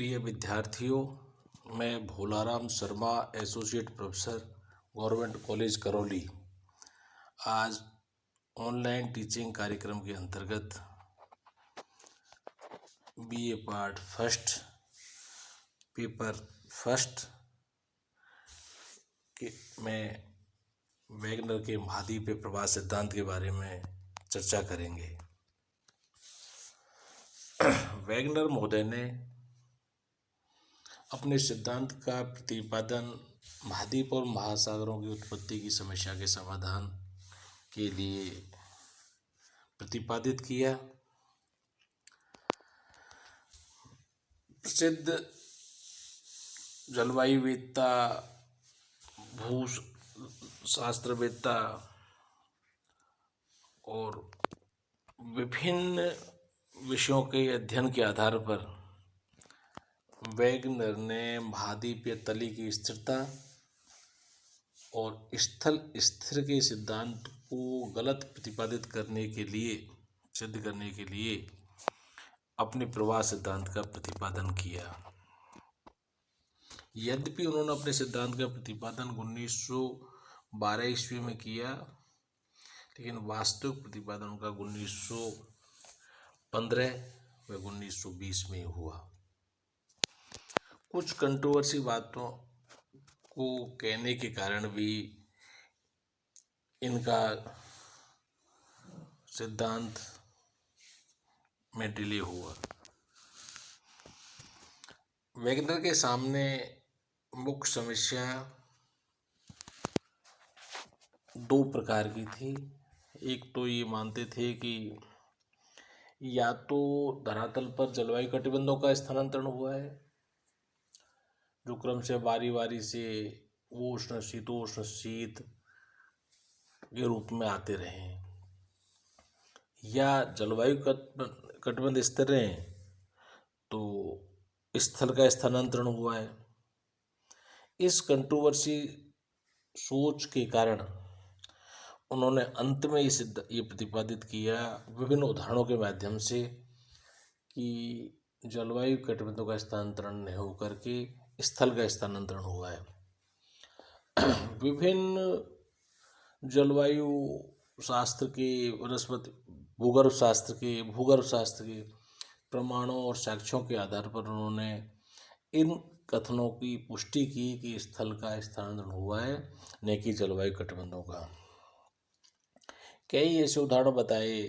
प्रिय विद्यार्थियों, मैं Bholaram Sharma, associate professor, government college Karauli, आज ऑनलाइन टीचिंग कार्यक्रम के अंतर्गत BA part first paper first के में वैगनर के महाद्वीपीय प्रवास सिद्धांत के बारे में चर्चा करेंगे। वैगनर महोदय ने अपने सिद्धांत का प्रतिपादन महाद्वीप और महासागरों की उत्पत्ति की समस्या के समाधान के लिए प्रतिपादित किया। प्रसिद्ध जलवायुवेत्ता, भूशास्त्रवेत्ता और विभिन्न विषयों के अध्ययन के आधार पर वैगनर ने महाद्वीपीय तली की स्थिरता और स्थल स्थिर के सिद्धांत को गलत प्रतिपादित करने के लिए सिद्ध करने के लिए अपने प्रवास सिद्धांत का प्रतिपादन किया। यद्यपि उन्होंने अपने सिद्धांत का प्रतिपादन 1912 ईस्वी में किया, लेकिन वास्तविक प्रतिपादन उनका 1915 व 1920 में हुआ। कुछ कंट्रोवर्सी बातों को कहने के कारण भी इनका सिद्धांत में डिले हुआ। वैगनर के सामने मुख्य समस्या दो प्रकार की थी। एक तो ये मानते थे कि या तो धरातल पर जलवायु कटिबंधों का स्थानांतरण हुआ है, जो क्रम से बारी बारी से उष्ण शीतोष्ण शीत के रूप में आते रहे, या जलवायु कटिबंध स्थिर रहे तो स्थल का स्थानांतरण हुआ है। इस कंट्रोवर्सी सोच के कारण उन्होंने अंत में ये प्रतिपादित किया विभिन्न उदाहरणों के माध्यम से कि जलवायु कटिबंधों का स्थानांतरण नहीं होकर के स्थल का स्थानांतरण हुआ है। विभिन्न जलवायु शास्त्र के, वनस्पति भूगर्भ शास्त्र के प्रमाणों और साक्ष्यों के आधार पर उन्होंने इन कथनों की पुष्टि की कि स्थल का स्थानांतरण हुआ है, न कि जलवायु कटिबंधों का। कई ऐसे उदाहरण बताए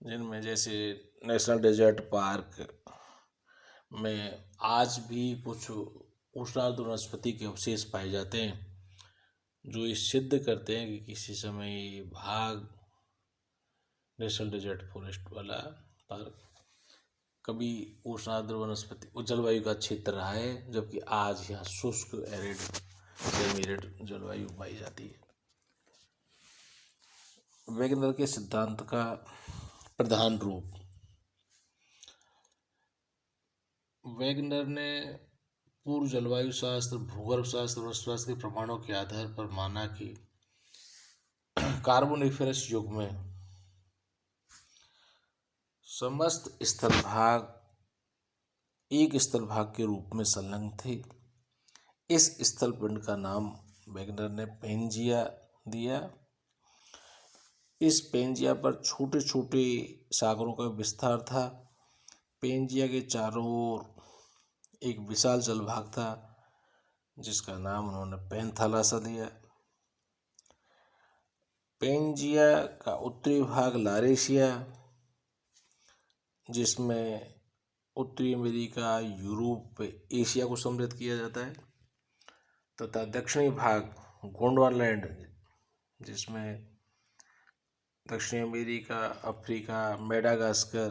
जिनमें जैसे नेशनल डेजर्ट पार्क में आज भी कुछ उष्णार्द्र वनस्पति के अवशेष पाए जाते हैं, जो ये सिद्ध करते हैं कि किसी समय भाग नेशनल डेजर्ट फॉरेस्ट वाला पार्क कभी उष्णार्द्र वनस्पति जलवायु का क्षेत्र रहा है, जबकि आज यहाँ शुष्क एरिड सेमी-एरिड जलवायु पाई जाती है। वैगनर के सिद्धांत का प्रधान रूप वैगनर ने पूर्व जलवायु शास्त्र, भूगर्भ शास्त्र और वनस्पति के प्रमाणों के आधार पर माना कि कार्बोनिफेरस युग में समस्त स्थलभाग एक स्थलभाग के रूप में संलग्न थे। इस स्थलपिंड का नाम वैगनर ने पेंजिया दिया। इस पेंजिया पर छोटे छोटे सागरों का विस्तार था। पेंजिया के चारों ओर एक विशाल जलभाग था जिसका नाम उन्होंने पेनथालासा दिया। पेंजिया का उत्तरी भाग लारेशिया, जिसमें उत्तरी अमेरिका, यूरोप, एशिया को सम्मिलित किया जाता है, तथा दक्षिणी भाग गोंडवानलैंड, जिसमें दक्षिणी अमेरिका, अफ्रीका, मेडागास्कर,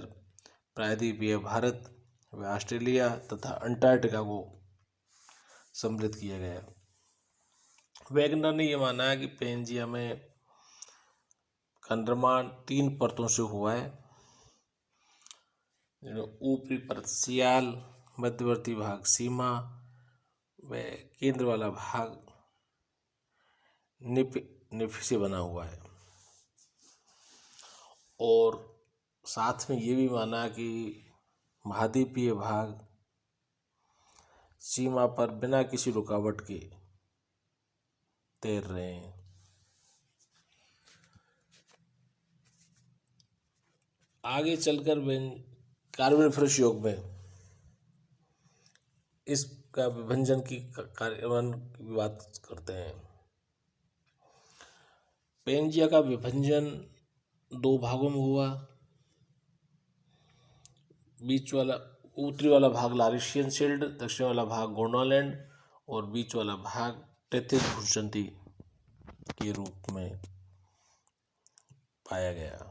प्रायद्वीपीय भारत व ऑस्ट्रेलिया तथा अंटार्कटिका को सम्मिलित किया गया। वैगनर ने यह माना कि पेंजिया में का निर्माण 3 परतों से हुआ है। ऊपरी परत सियाल, मध्यवर्ती भाग सीमा व केंद्र वाला भाग निफ से बना हुआ है। और साथ में ये भी माना कि महाद्वीपीय भाग सीमा पर बिना किसी रुकावट के तैर रहे हैं। आगे चलकर कार्बनिफरस युग में इसका विभंजन की कार्यान्वयन की बात करते हैं। पेंजिया का विभंजन 2 भागों में हुआ। बीच वाला उत्तरी वाला भाग लारिशियन शिल्ड, दक्षिण वाला भाग गोंडवानलैंड और बीच वाला भाग टेथिस भूशंती के रूप में पाया गया।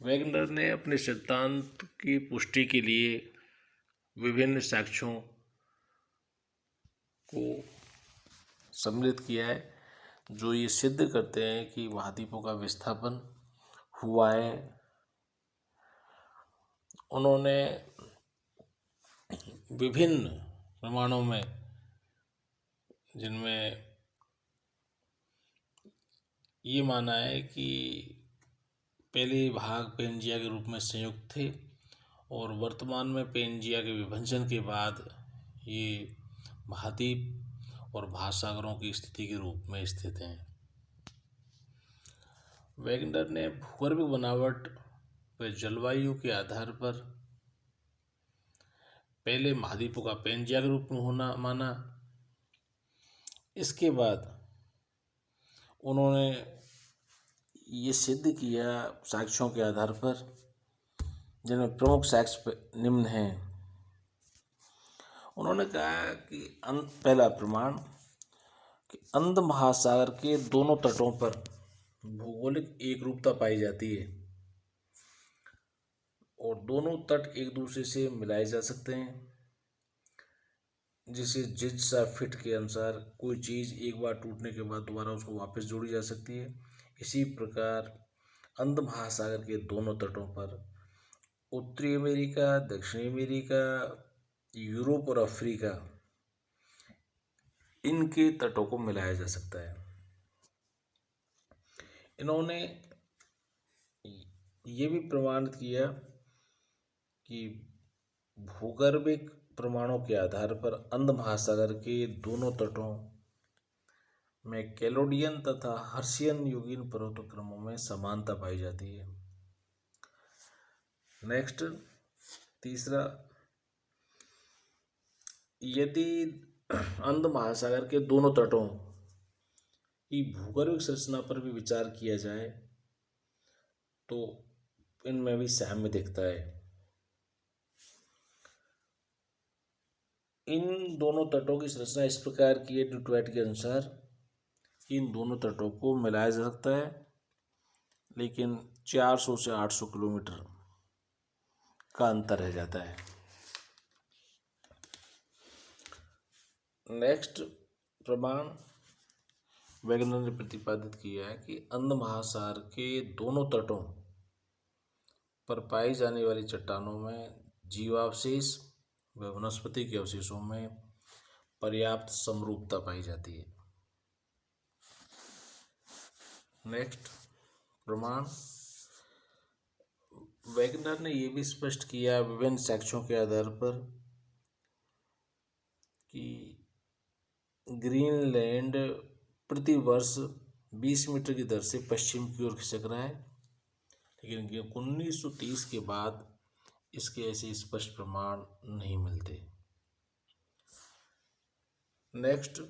वैगनर ने अपने सिद्धांत की पुष्टि के लिए विभिन्न साक्ष्यों को सम्मिलित किया है जो ये सिद्ध करते हैं कि महाद्वीपों का विस्थापन हुआ है। उन्होंने विभिन्न प्रमाणों में, जिनमें ये माना है कि पहले भाग पेंजिया के रूप में संयुक्त थे और वर्तमान में पेंजिया के विभंजन के बाद ये महाद्वीप और महासागरों की स्थिति के रूप में स्थित हैं। वैगनर ने भूगर्भिक बनावट व जलवायु के आधार पर पहले महाद्वीपों का पेंजिया के रूप में होना माना। इसके बाद उन्होंने ये सिद्ध किया साक्ष्यों के आधार पर, जिनमें प्रमुख साक्ष्य निम्न हैं। उन्होंने कहा कि पहला प्रमाण कि अंध महासागर के दोनों तटों पर भौगोलिक एकरूपता पाई जाती है और दोनों तट एक दूसरे से मिलाए जा सकते हैं, जिसे जिग्सा फिट के अनुसार कोई चीज़ एक बार टूटने के बाद दोबारा उसको वापस जोड़ी जा सकती है। इसी प्रकार अंध महासागर के दोनों तटों पर उत्तरी अमेरिका, दक्षिणी अमेरिका, यूरोप और अफ्रीका, इनके तटों को मिलाया जा सकता है। इन्होंने ये भी प्रमाणित किया कि भूगर्भिक प्रमाणों के आधार पर अंध महासागर के दोनों तटों में कैलोडियन तथा हर्शियन युगीन पर्वतक्रमों में समानता पाई जाती है। नेक्स्ट, तीसरा, यदि अंध महासागर के दोनों तटों की भूगर्भिक संरचना पर भी विचार किया जाए तो इनमें भी साम्य दिखता है। इन दोनों तटों की संरचना इस प्रकार की है ड्यूटवेट के अनुसार, इन दोनों तटों को मिलाया जा सकता है, लेकिन 400 से 800 किलोमीटर का अंतर रह जाता है। नेक्स्ट प्रमाण वैगनर ने प्रतिपादित किया है कि अंध महासागर के दोनों तटों पर पाई जाने वाली चट्टानों में जीवावशेष व वनस्पति के अवशेषों में पर्याप्त समरूपता पाई जाती है। नेक्स्ट प्रमाण वैगनर ने यह भी स्पष्ट किया विभिन्न साक्ष्यों के आधार पर कि ग्रीनलैंड प्रति वर्ष 20 मीटर की दर से पश्चिम की ओर खिसक रहा है, लेकिन 1930 के बाद इसके ऐसे स्पष्ट प्रमाण नहीं मिलते। नेक्स्ट,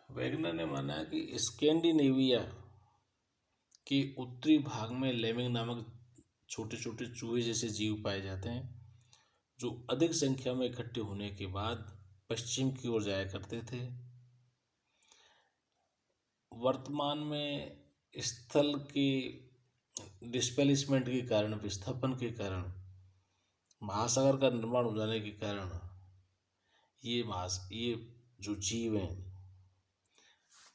वैगनर ने माना कि स्कैंडिनेविया के उत्तरी भाग में लेमिंग नामक छोटे छोटे चूहे जैसे जीव पाए जाते हैं, जो अधिक संख्या में इकट्ठे होने के बाद पश्चिम की ओर जाया करते थे। वर्तमान में स्थल के डिस्प्लेसमेंट के कारण, विस्थापन के कारण, महासागर का निर्माण हो जाने के कारण ये जो जीव हैं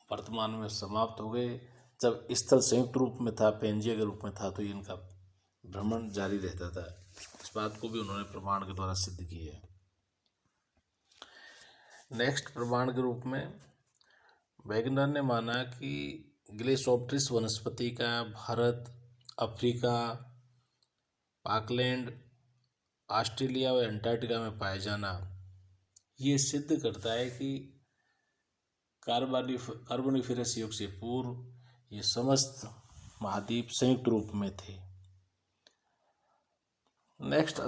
वर्तमान में समाप्त हो गए। जब स्थल संयुक्त रूप में था, पेंजिया के रूप में था, तो इनका भ्रमण जारी रहता था। इस बात को भी उन्होंने प्रमाण के द्वारा सिद्ध किया है। नेक्स्ट प्रमाण के रूप में वैगनर ने माना कि ग्लेसोप्टेरिस वनस्पति का भारत, अफ्रीका, पाकलैंड ऑस्ट्रेलिया व अंटार्कटिका में पाए जाना ये सिद्ध करता है कि कार्बोनिफेरस युग से पूर्व ये समस्त महाद्वीप संयुक्त रूप में थे। नेक्स्ट